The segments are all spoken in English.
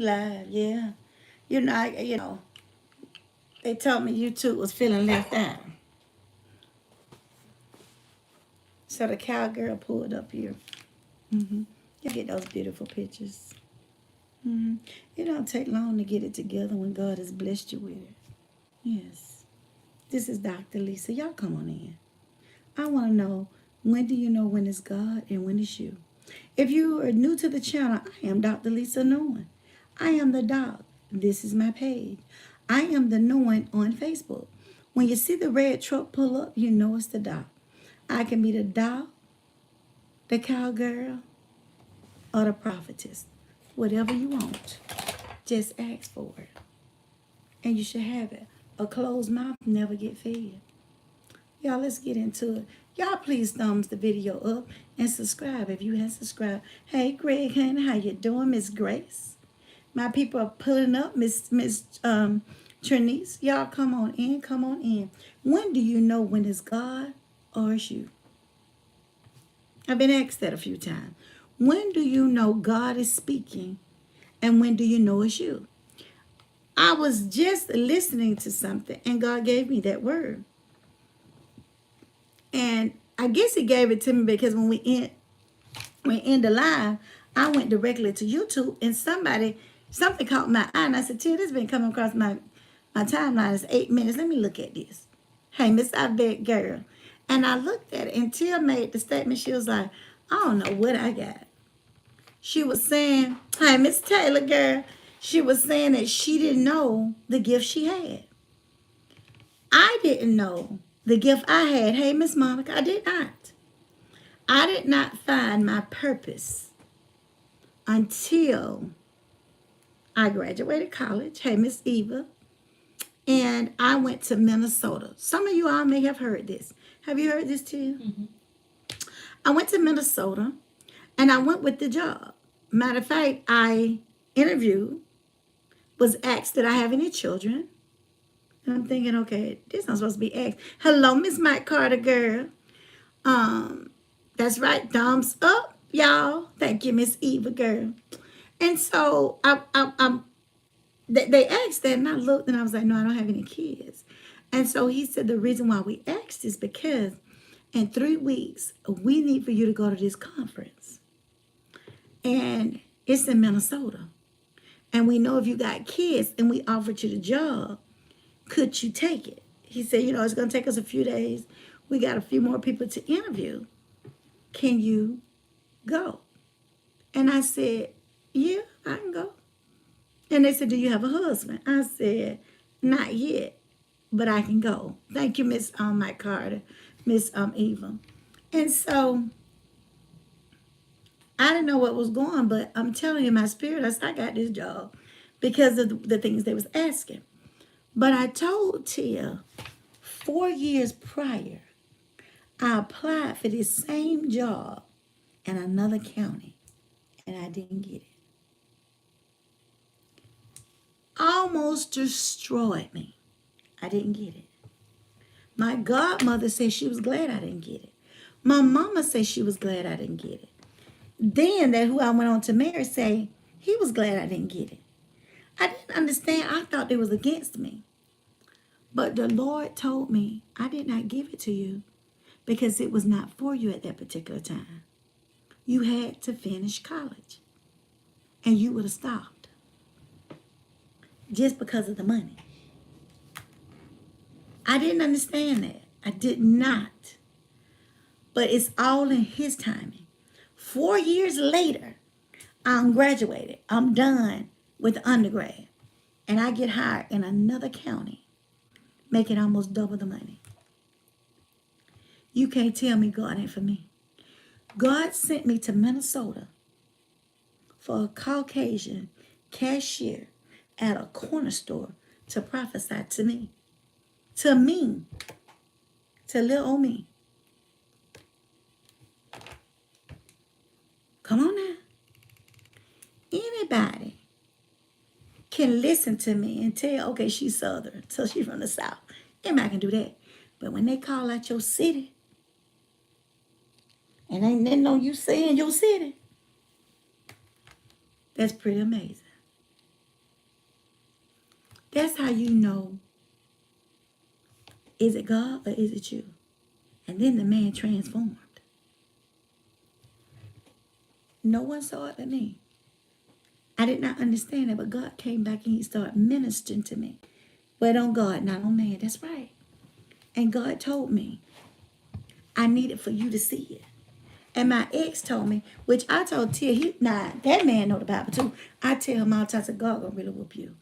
Live, yeah. They told me YouTube was feeling left out. So the cowgirl pulled up here. Mm-hmm. You get those beautiful pictures. Mm-hmm. It don't take long to get it together when God has blessed you with it. Yes. This is Dr. Lisa. Y'all come on in. I want to know, when do you know when it's God and when it's you? If you are new to the channel, I am Dr. Lisa Knowing. I am the doc. This is my page. I am the Knowing on Facebook. When you see the red truck pull up, you know it's the doc. I can be the doc, the cowgirl, or the prophetess. Whatever you want, just ask for it. And you should have it. A closed mouth never get fed. Y'all, let's get into it. Y'all, please thumbs the video up and subscribe if you haven't subscribed. Hey, Greg, honey, how you doing, Miss Grace? My people are pulling up, Miss Trinice. Y'all, come on in, come on in. When do you know when it's God or it's you? I've been asked that a few times. When do you know God is speaking, and when do you know it's you? I was just listening to something, and God gave me that word. And I guess He gave it to me because when we end the live, I went directly to YouTube, and something caught my eye, and I said, "Tia, this has been coming across my timeline. It's 8 minutes. Let me look at this." Hey, Miss Outback girl. And I looked at it, and Tia made the statement. She was like, "I don't know what I got." She was saying, "Hey, Miss Taylor girl." She was saying that she didn't know the gift she had. I didn't know the gift I had. Hey, Miss Monica, I did not. I did not find my purpose until I graduated college. Hey, Miss Eva. And I went to Minnesota. Some of you all may have heard this. Have you heard this too? Mm-hmm. I went to Minnesota, and I went with the job. Matter of fact, I interviewed, was asked, did I have any children? And I'm thinking, okay, this not supposed to be asked. Hello, Miss Mike Carter girl. That's right, thumbs up, y'all. Thank you, Miss Eva girl. And so they asked that, and I looked, and I was like, no, I don't have any kids. And so he said the reason why we asked is because in 3 weeks, we need for you to go to this conference. And it's in Minnesota. And we know if you got kids and we offered you the job, could you take it? He said, it's going to take us a few days. We got a few more people to interview. Can you go? And I said, yeah, I can go. And they said, do you have a husband? I said, not yet, but I can go. Thank you, Miss Mike Carter, Miss Eva. And so I didn't know what was going, but I'm telling you, my spirit, I said, I got this job because of the things they was asking. But I told Tia 4 years prior, I applied for this same job in another county, and I didn't get it. Almost destroyed me. I didn't get it. My godmother said she was glad I didn't get it. My mama said she was glad I didn't get it. Then that who I went on to marry say he was glad I didn't get it. I didn't understand. I thought they was against me. But the Lord told me I did not give it to you because it was not for you at that particular time. You had to finish college, and you would have stopped just because of the money. I didn't understand that. I did not. But it's all in His timing. 4 years later, I'm graduated. I'm done with undergrad. And I get hired in another county, making almost double the money. You can't tell me God ain't for me. God sent me to Minnesota for a Caucasian cashier at a corner store to prophesy to me. To me. To little old me. Come on now. Anybody can listen to me and tell, okay, she's Southern, so she's from the South. Anybody can do that. But when they call out your city, and they know you say in your city, that's pretty amazing. That's how you know, is it God or is it you? And then the man transformed. No one saw it but me. I did not understand it, but God came back and he started ministering to me. Wait on God, not on man. That's right. And God told me, I needed for you to see it. And my ex told me, which I told Tia, that man know the Bible too. I tell him all the time, I said, God gonna really whoop you.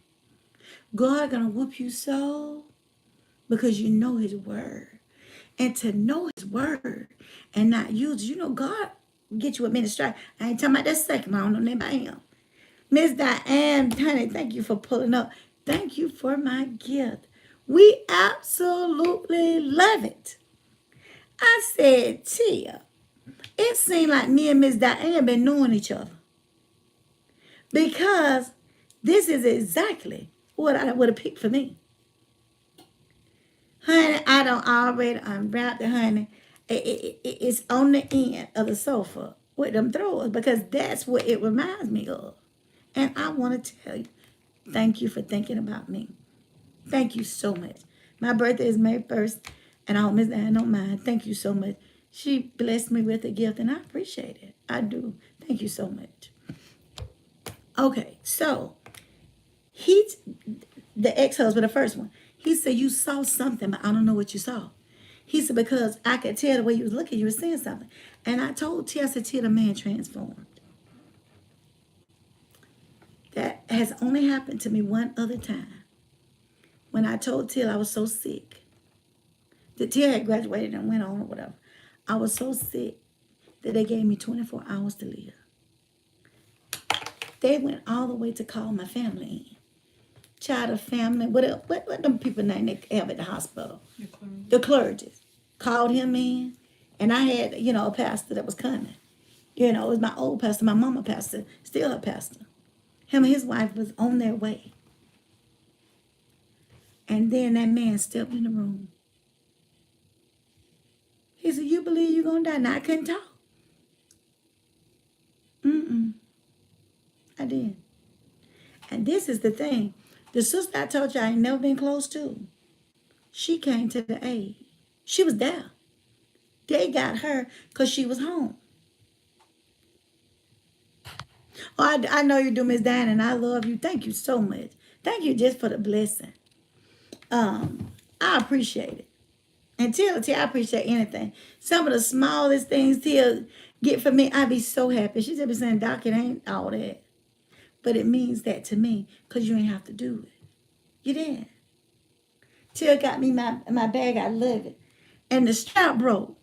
God gonna whoop you so because you know his word. And to know his word and not use, God get you a ministry. I ain't talking about that second one. I don't know nothing about him. Miss Diane, honey, thank you for pulling up. Thank you for my gift. We absolutely love it. I said, Tia, it seemed like me and Miss Diane been knowing each other. Because this is exactly what I would have picked for me. Honey, I don't already unwrap it, honey. It's on the end of the sofa with them throwers because that's what it reminds me of. And I want to tell you, thank you for thinking about me. Thank you so much. My birthday is May 1st, and I hope Miss Diane don't mind. Thank you so much. She blessed me with a gift, and I appreciate it. I do. Thank you so much. Okay, so the ex-husband, the first one, he said, you saw something, but I don't know what you saw. He said, because I could tell the way you was looking, you were saying something. And I told Tia, I said, Tia, the man transformed. That has only happened to me one other time. When I told Tia I was so sick. The Tia had graduated and went on or whatever. I was so sick that they gave me 24 hours to live. They went all the way to call my family in. Child of family, what them people name they have at the hospital? The clergy. Called him in, and I had, a pastor that was coming. It was my old pastor, my mama pastor, still a pastor. Him and his wife was on their way. And then that man stepped in the room. He said, you believe you're going to die? Now, I couldn't talk. I did. And this is the thing. The sister I told you I ain't never been close to, she came to the aid. She was there. They got her because she was home. Oh, I know you do, Miss Diane, and I love you. Thank you so much. Thank you just for the blessing. I appreciate it. And Tia, I appreciate anything. Some of the smallest things Tia get from me, I be so happy. She just be saying, Doc, it ain't all that. But it means that to me because you ain't have to do it. You didn't. Tia got me my bag. I love it. And the strap broke.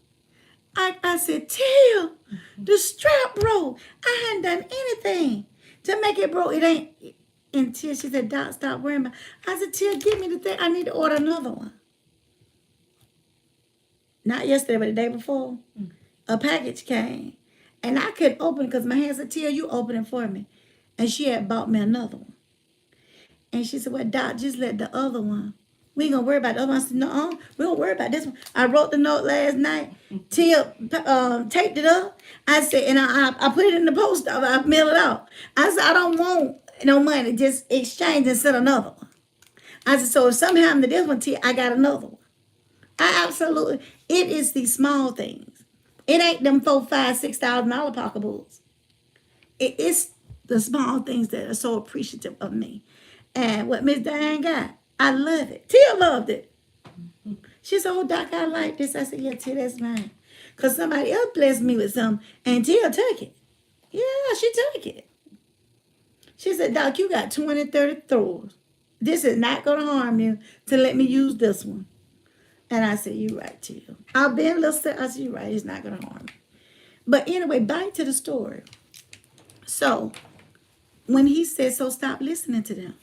I said, Tia, the strap broke. I hadn't done anything to make it broke. It ain't. And Tia, she said, Doc, stop worrying about it. I said, Tia, give me the thing. I need to order another one. Not yesterday, but the day before. A package came. And I couldn't open it because my hands said, Tia, you open it for me. And she had bought me another one. And she said, well, Doc, just let the other one. We ain't going to worry about the other one. I said, no, we don't worry about this one. I wrote the note last night. Tia taped it up. I said, and I put it in the post office. I mailed it out. I said, I don't want no money. Just exchange and send another one. I said, so if something happened to this one, Tia, I got another one. It is these small things. It ain't them $4,000, $5,000, $6,000 pocketbooks. It is the small things that are so appreciative of me. And what Miss Diane got, I love it. Tia loved it. She said, oh, Doc, I like this. I said, yeah, Tia, that's mine. Because somebody else blessed me with something, and Tia took it. Yeah, she took it. She said, Doc, you got 20, 30 throwers. This is not going to harm you to let me use this one. And I said, you're right, Tia. I've been listening. I said, you're right. It's not going to harm me. But anyway, back to the story. So, when he said, so stop listening to them.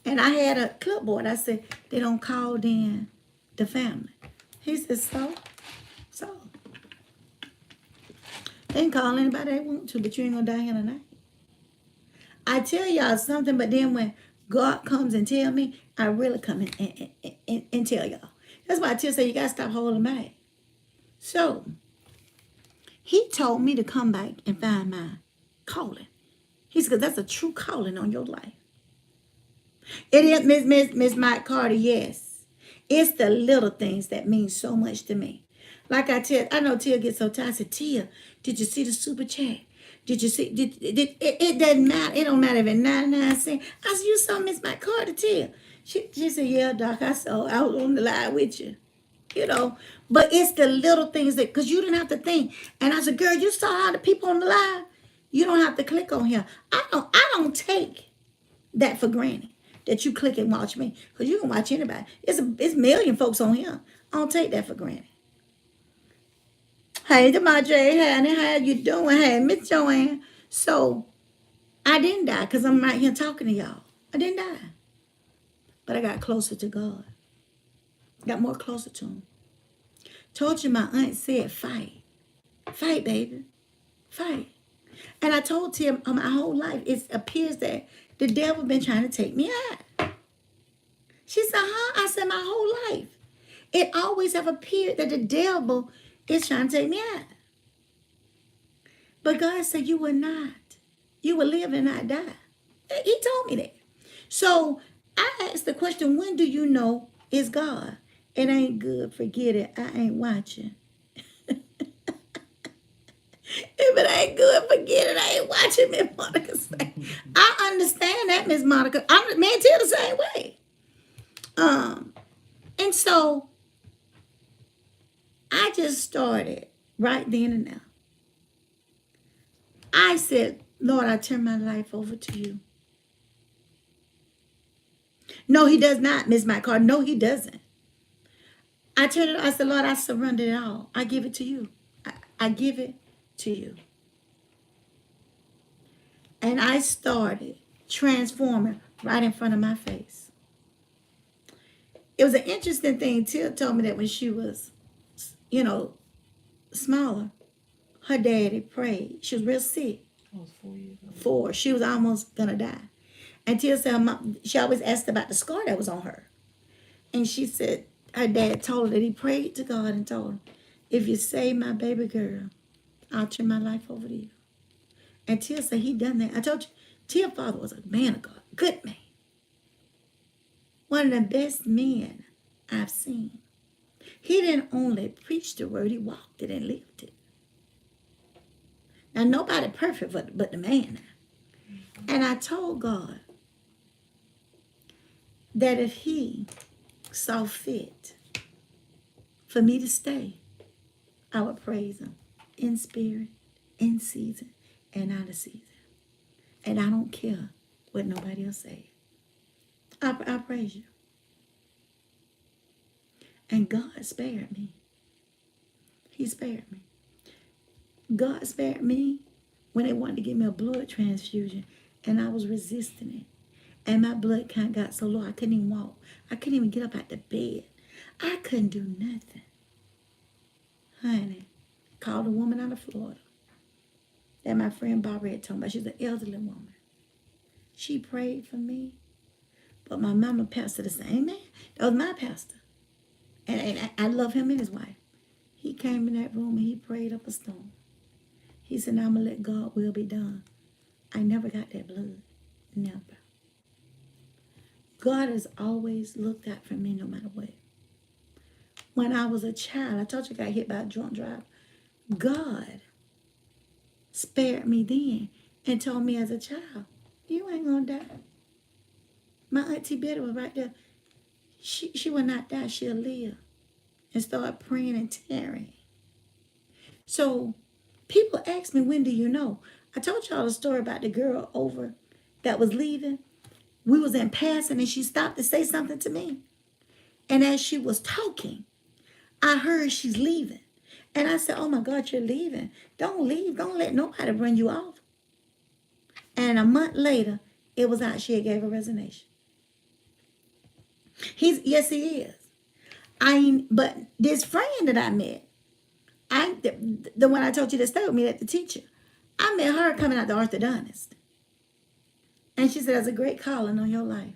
And I had a clipboard. I said, they don't call in the family. He said, so? They can call anybody they want to, but you ain't going to die here tonight. I tell y'all something, but then when God comes and tell me, I really come and tell y'all. That's why I tell you, you got to stop holding back. So, he told me to come back and find my calling. He said, because that's a true calling on your life. It is Miss Mike Carter, yes. It's the little things that mean so much to me. Like I know Tia gets so tired. I said, Tia, did you see the super chat? Did you see? It doesn't matter. It don't matter if it's 99 cents. I said, you saw Miss Mike Carter, Tia. She said, yeah, Doc, I saw. I was on the line with you. You know, but it's the little things that, because you didn't have to think. And I said, girl, you saw all the people on the line. You don't have to click on here. I don't take that for granted that you click and watch me, because you can watch anybody. It's a million folks on here. I don't take that for granted. Hey, Demadre, honey, how you doing? Hey, Miss Joanne. So I didn't die because I'm right here talking to y'all. I didn't die, but I got closer to God. Got more closer to Him. Told you my aunt said, fight, fight, baby, fight. And I told Tim my whole life, it appears that the devil been trying to take me out. She said, huh? I said, my whole life. It always have appeared that the devil is trying to take me out. But God said, you will not. You will live and not die. He told me that. So I asked the question, when do you know it's God? It ain't good. Forget it. I ain't watching. If it ain't good, forget it. I ain't watching, Miss Monica say. I understand that, Miss Monica. Me and Tia the same way. And so I just started right then and now. I said, Lord, I turn my life over to you. No, he does not, Miss McCarthy. No, he doesn't. I said, Lord, I surrender it all. I give it to you. I give it to you. And I started transforming right in front of my face. It was an interesting thing. Tia told me that when she was, smaller, her daddy prayed. She was real sick. I was 4 years old. 4. She was almost going to die. And Tia said, she always asked about the scar that was on her. And she said, her dad told her that he prayed to God and told him, if you save my baby girl, I'll turn my life over to you. And Tia said he done that. I told you, Tia's father was a man of God, good man. One of the best men I've seen. He didn't only preach the word, he walked it and lived it. Now, nobody perfect but the man. And I told God that if he saw fit for me to stay, I would praise him in spirit, in season, and out of season. And I don't care what nobody else says. I praise you. And God spared me. He spared me. God spared me when they wanted to give me a blood transfusion, and I was resisting it. And my blood count got so low, I couldn't even walk. I couldn't even get up out the bed. I couldn't do nothing. Honey, called a woman out of Florida that my friend Barbara had told me about. She's an elderly woman. She prayed for me. But my mama pastor the same man. That was my pastor. And I love him and his wife. He came in that room and he prayed up a storm. He said, I'm going to let God will be done. I never got that blood. Never. God has always looked out for me no matter what. When I was a child, I told you I got hit by a drunk driver. God spared me then and told me as a child, you ain't going to die. My auntie Betty was right there. She will not die. She'll live. And start praying and tearing. So people ask me, when do you know? I told y'all a story about the girl over that was leaving. We was in passing and she stopped to say something to me. And as she was talking, I heard she's leaving. And I said, oh my God, you're leaving. Don't leave. Don't let nobody bring you off. And a month later, it was out. She had gave a resignation. Yes, he is. But this friend that I met, the one I told you that stayed with me at the teacher, I met her coming out the orthodontist. And she said, there's a great calling on your life.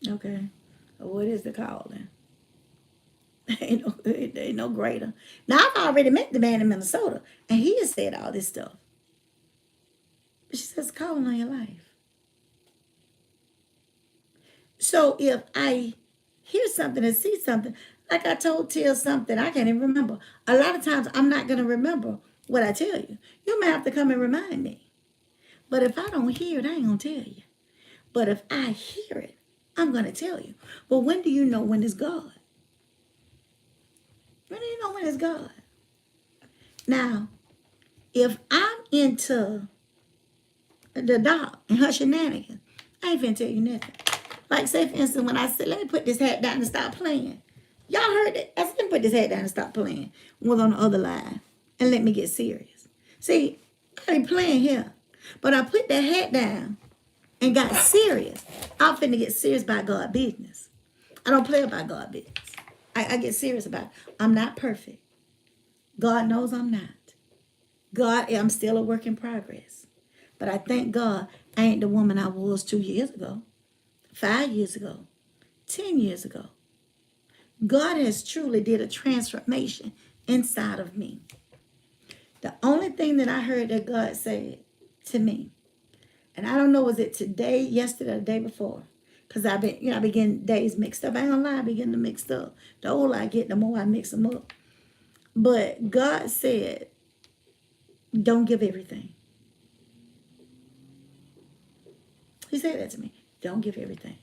Okay. Well, what is the calling? Ain't no greater. Now, I've already met the man in Minnesota, and he has said all this stuff. But she says, calling on your life. So if I hear something and see something, like I told Till something, I can't even remember. A lot of times I'm not going to remember what I tell you. You may have to come and remind me. But if I don't hear it, I ain't going to tell you. But if I hear it, I'm going to tell you. But when do you know when it's God? When do you know when it's God? Now, if I'm into the dog and her shenanigans, I ain't finna tell you nothing. Like, say, for instance, when I said, let me put this hat down and stop playing. Y'all heard it. I said, let me put this hat down and stop playing. Was on the other line. And let me get serious. See, I ain't playing here. But I put that hat down and got serious. I'm finna get serious about God's business. I don't play about God's business. I get serious about it. I'm not perfect. God knows I'm not. God, I'm still a work in progress. But I thank God I ain't the woman I was 2 years ago, 5 years ago, 10 years ago. God has truly did a transformation inside of me. The only thing that I heard that God said to me, and I don't know, was it today, yesterday, or the day before? Because I've been, I begin days mixed up. I ain't gonna lie, I begin to mix up. The older I get, the more I mix them up. But God said, don't give everything. He said that to me. Don't give everything.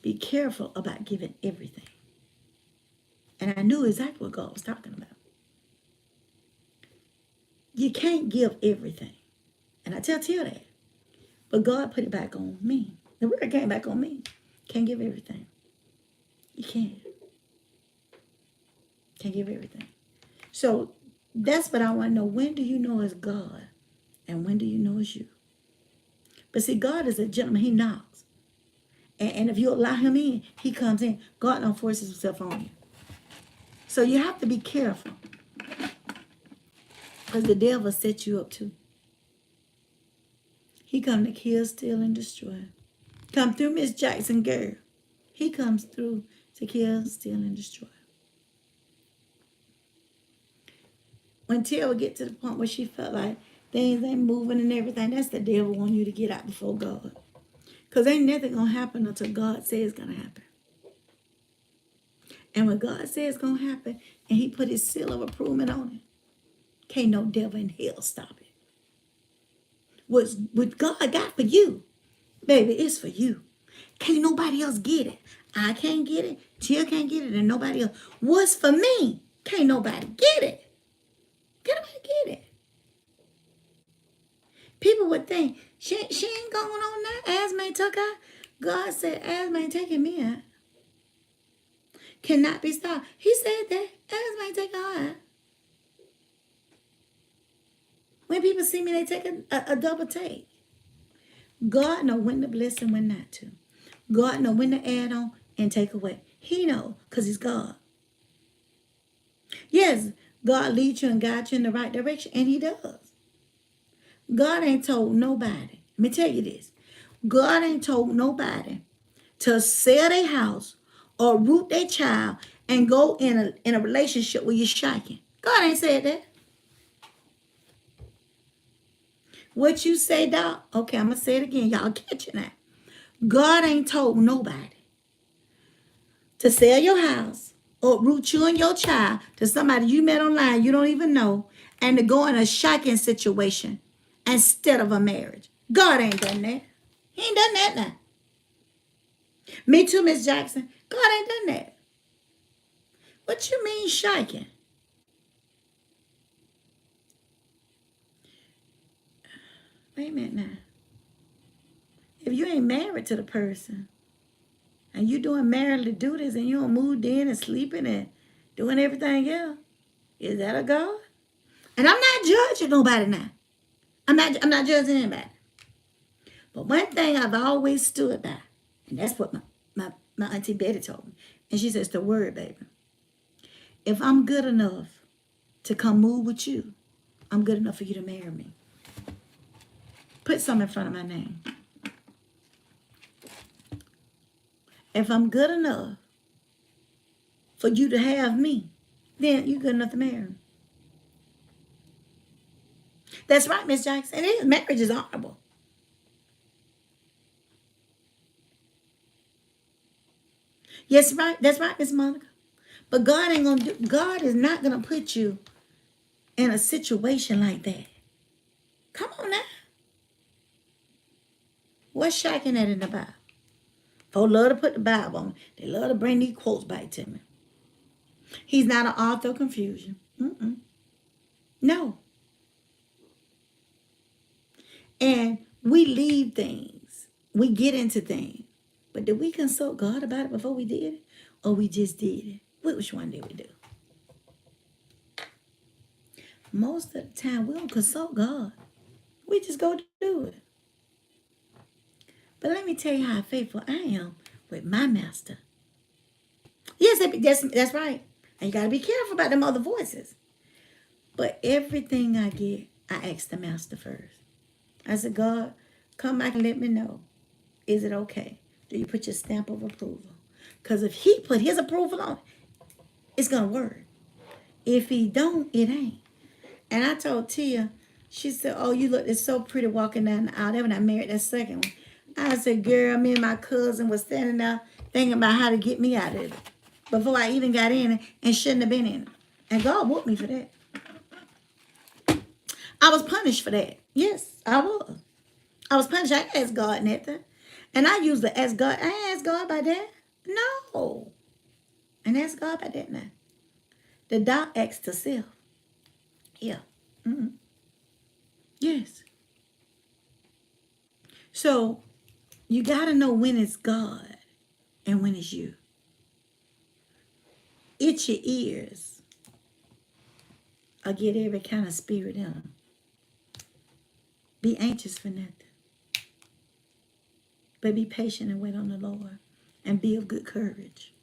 Be careful about giving everything. And I knew exactly what God was talking about. You can't give everything. And I tell that. But God put it back on me. The word came back on me. Can't give everything. You can't. Can't give everything. So that's what I want to know. When do you know it's God? And when do you know it's you? But see, God is a gentleman. He knocks. And if you allow him in, he comes in. God don't force himself on you. So you have to be careful. Because the devil set you up too. He come to kill, steal, and destroy. Come through Miss Jackson, girl. He comes through to kill, steal, and destroy. When Tia would get to the point where she felt like things ain't moving and everything, that's the devil wanting you to get out before God. Because ain't nothing going to happen until God says it's going to happen. And when God says it's going to happen, and he put his seal of approval on it, can't no devil in hell stop it. What God got for you, baby, it's for you. Can't nobody else get it. I can't get it. Tia can't get it, and nobody else. What's for me? Can't nobody get it. Can't nobody get it. People would think, she ain't going on now. Asthma ain't took her. God said, asthma ain't taking me out. Cannot be stopped. He said that. Asthma ain't taking her out. When people see me, they take a double take. God know when to bless and when not to. God know when to add on and take away. He know, because he's God. Yes, God leads you and guides you in the right direction, and he does. God ain't told nobody. Let me tell you this. God ain't told nobody to sell their house or root their child and go in a relationship where you're shaking. God ain't said that. What you say, Doc? Okay, I'm going to say it again. Y'all catch it now. God ain't told nobody to sell your house or root you and your child to somebody you met online you don't even know and to go in a shaking situation instead of a marriage. God ain't done that. He ain't done that now. Me too, Miss Jackson. God ain't done that. What you mean shaking? Wait a minute now. If you ain't married to the person and you doing marital duties and you don't moved in and sleeping and doing everything else, is that a God? And I'm not judging nobody now. I'm not judging anybody. But one thing I've always stood by, and that's what my Auntie Betty told me. And she says, the word, baby. If I'm good enough to come move with you, I'm good enough for you to marry me. Put something in front of my name. If I'm good enough for you to have me, then you're good enough to marry me. That's right, Miss Jackson. It is. Marriage is honorable. Yes, right. That's right, Miss Monica. But God ain't gonna do. God is not gonna put you in a situation like that. Come on now. What's shocking that in the Bible? Folks love to put the Bible on. They love to bring these quotes back to me. He's not an author of confusion. No. And we leave things. We get into things. But did we consult God about it before we did it? Or we just did it? Which one did we do? Most of the time, we don't consult God. We just go do it. But let me tell you how faithful I am with my master. Yes, that's right. And you got to be careful about them other voices. But everything I get, I ask the master first. I said, God, come back and let me know. Is it okay? Do you put your stamp of approval? Because if he put his approval on it, it's going to work. If he don't, it ain't. And I told Tia, she said, oh, you look so pretty walking down the aisle. That when I married that second one. I said, girl, me and my cousin was standing there thinking about how to get me out of it before I even got in it and shouldn't have been in it. And God whooped me for that. I was punished for that. Yes, I was. I was punished. I asked God nothing. And I usually ask God. I asked God about that. No. And ask God about that now. The dog asks herself. Yeah. Mm-hmm. Yes. So you got to know when it's God and when it's you. Itch your ears or get every kind of spirit in them. Be anxious for nothing. But be patient and wait on the Lord. And be of good courage.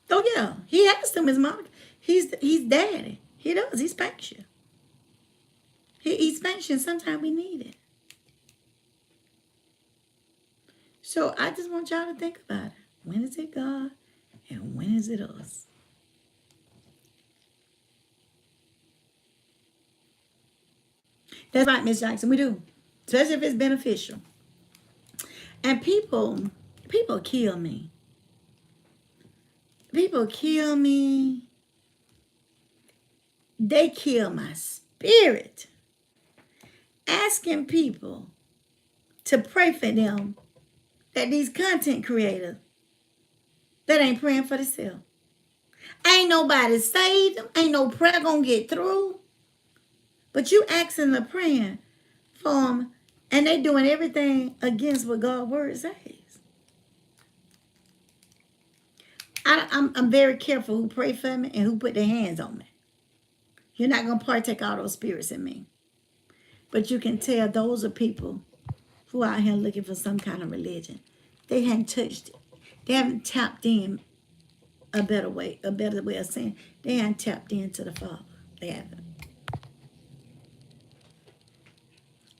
Oh, yeah. He has them, Miss Monica. He's daddy. He does. He spanks you. He spanks you, and sometimes we need it. So I just want y'all to think about it. When is it God and when is it us? That's right, Miss Jackson. We do. Especially if it's beneficial. And people kill me. People kill me. They kill my spirit. Asking people to pray for them, that these content creators that ain't praying for themselves. Ain't nobody saved them. Ain't no prayer gonna get through. But you asking the praying for them, and they doing everything against what God's word says. I'm very careful who pray for me and who put their hands on me. You're not gonna partake all those spirits in me. But you can tell those are people who are out here looking for some kind of religion. They haven't touched it. They haven't tapped in a better way of saying. They haven't tapped into the Father. They haven't.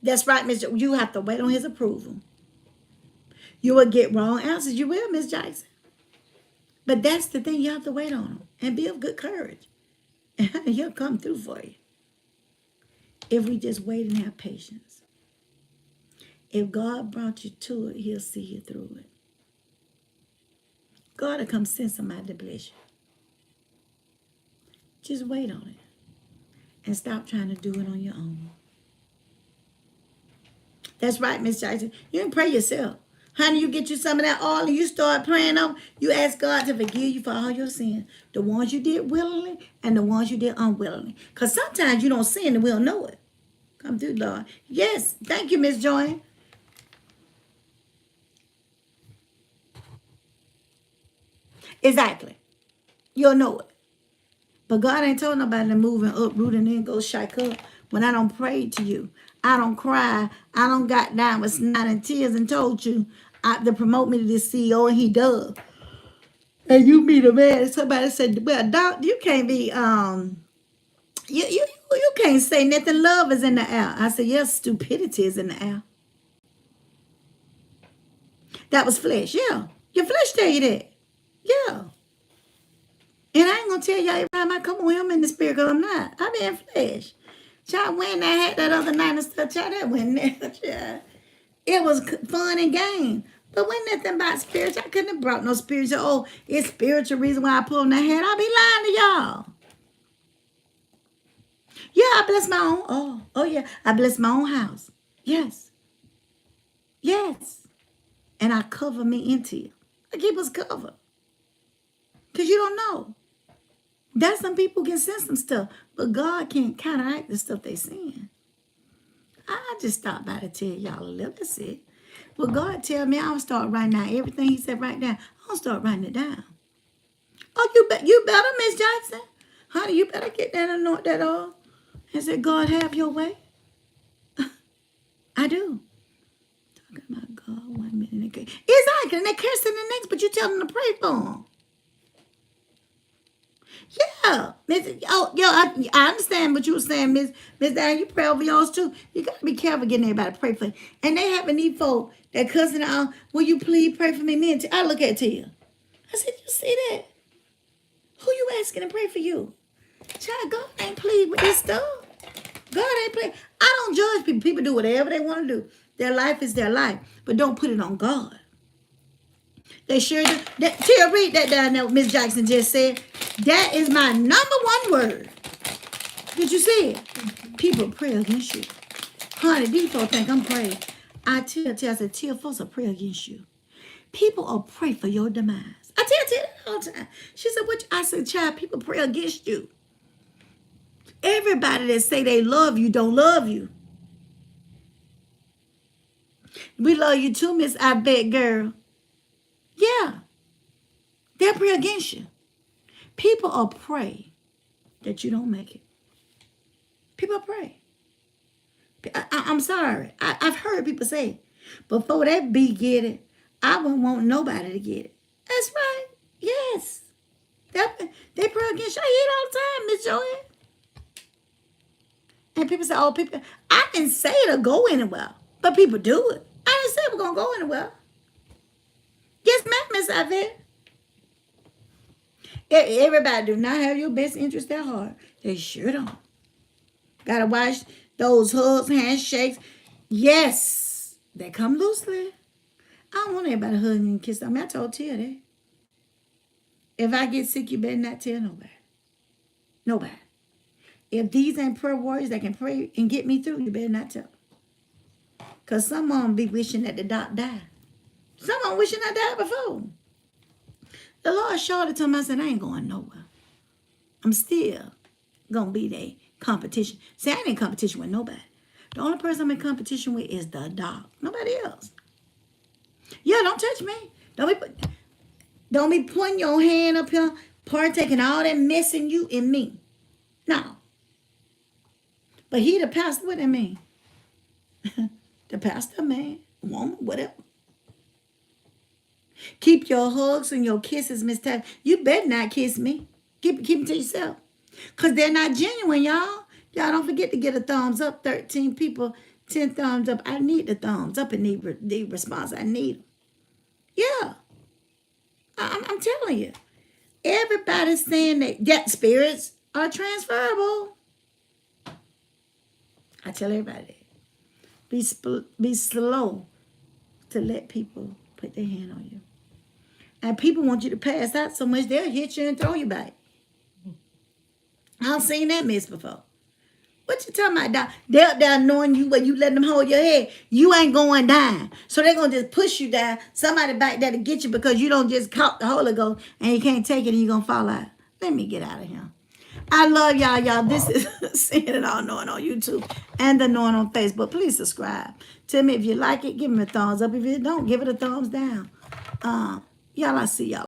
That's right, Mr. You have to wait on his approval. You will get wrong answers. You will, Miss Jackson. But that's the thing. You have to wait on him and be of good courage. And he'll come through for you. If we just wait and have patience. If God brought you to it, he'll see you through it. God will come send somebody to bless you. Just wait on it. And stop trying to do it on your own. That's right, Miss Jackson. You can pray yourself. Honey, you get you some of that oil and you start praying on. You ask God to forgive you for all your sins. The ones you did willingly and the ones you did unwillingly. Because sometimes you don't sin and we'll know it. Come through, Lord. Yes. Thank you, Miss Joy. Exactly. You'll know it. But God ain't told nobody to move and uproot and then go shake up when I don't pray to you. I don't cry. I don't got down with snot and tears and told you to promote me to this CEO, and he does. And you be the man. Somebody said, well, Doc, you can't be, you can't say nothing. Love is in the air. I said, yes, stupidity is in the air. That was flesh, yeah. Your flesh tell you that. Yeah. And I ain't going to tell y'all every time I come on him in the spirit, because I'm not. I'm in flesh. Child, when I had that other night and stuff, child, that went there, child. It was fun and game. But when nothing about spiritual, I couldn't have brought no spiritual. Oh, it's spiritual reason why I put on that hat. I'll be lying to y'all. Yeah, I bless my own. Oh yeah, I bless my own house. Yes, yes. And I cover me into you. I keep us covered. Because you don't know. That's some people can sense some stuff, but God can't counteract the stuff they seeing. I just stopped by to tell y'all a little. That's it. Well, God tell me I'll start writing down everything he said right down. I'll start writing it down. Oh, you better, Miss Jackson. Honey, you better get that and anoint that all. And say, God, have your way. I do. Talking about God 1 minute. Exactly. And they cursing the next, but you tell them to pray for them. Yeah. I understand what you were saying, Miss Diane. You pray over yours too. You got to be careful getting everybody to pray for you. And they having these folk that cussing out, will you please pray for me? Me and I look at Tia. I said, you see that? Who you asking to pray for you? Child, God ain't pleased with this stuff. God ain't pleased. I don't judge people. People do whatever they want to do. Their life is their life. But don't put it on God. They sure do. Tia, read that down there what Miss Jackson just said. That is my #1 word. Did you see it? People pray against you. Honey, these folks think I'm crazy. I said, Tia, folks will pray against you. People will pray for your demise. I tell Tia that all the time. She said, what? I said, child, people pray against you. Everybody that say they love you don't love you. We love you too, Miss I Bet Girl. Yeah. They'll pray against you. People will pray that you don't make it. People pray. I'm sorry. I've heard people say, before that bee get it, I wouldn't want nobody to get it. That's right. Yes. They pray against you. I hear it all the time, Miss Joanne. And people say, oh, people, I didn't say it'll go anywhere, but people do it. I didn't say we're going to go anywhere. Yes, ma'am, Miss Ivette. Everybody do not have your best interest at heart. They sure don't. Gotta watch those hugs, handshakes. Yes, they come loosely. I don't want everybody hugging and kissing. I mean, I told Tia that. If I get sick, you better not tell nobody. Nobody. If these ain't prayer warriors that can pray and get me through, you better not tell. Because some of them be wishing that the doc died. Some of them wishing I died before. The Lord showed it to me. I said, I ain't going nowhere. I'm still going to be there. Competition. See, I ain't in competition with nobody. The only person I'm in competition with is the dog. Nobody else. Yeah, don't touch me. Don't be putting your hand up here, partaking all that mess in you and me. No. But he the pastor, what that mean? The pastor, man, woman, whatever. Keep your hugs and your kisses, Miss Tittle. You better not kiss me. Keep them to yourself. Because they're not genuine, y'all. Y'all don't forget to get a thumbs up. 13 people, 10 thumbs up. I need the thumbs up and the response. I need them. Yeah. I'm telling you. Everybody's saying that spirits are transferable. I tell everybody that. Be slow to let people put their hand on you. And people want you to pass out so much, they'll hit you and throw you back. I've seen that mess before. What you talking about, Doc? They're up there knowing you when you let them hold your head. You ain't going down. So they're going to just push you down. Somebody back there to get you because you don't just caught the Holy Ghost and you can't take it and you're going to fall out. Let me get out of here. I love y'all. Y'all, this is Seeing It All Knowing on YouTube and the Knowing on Facebook. Please subscribe. Tell me if you like it. Give me a thumbs up. If you don't, give it a thumbs down. Y'all, I see y'all.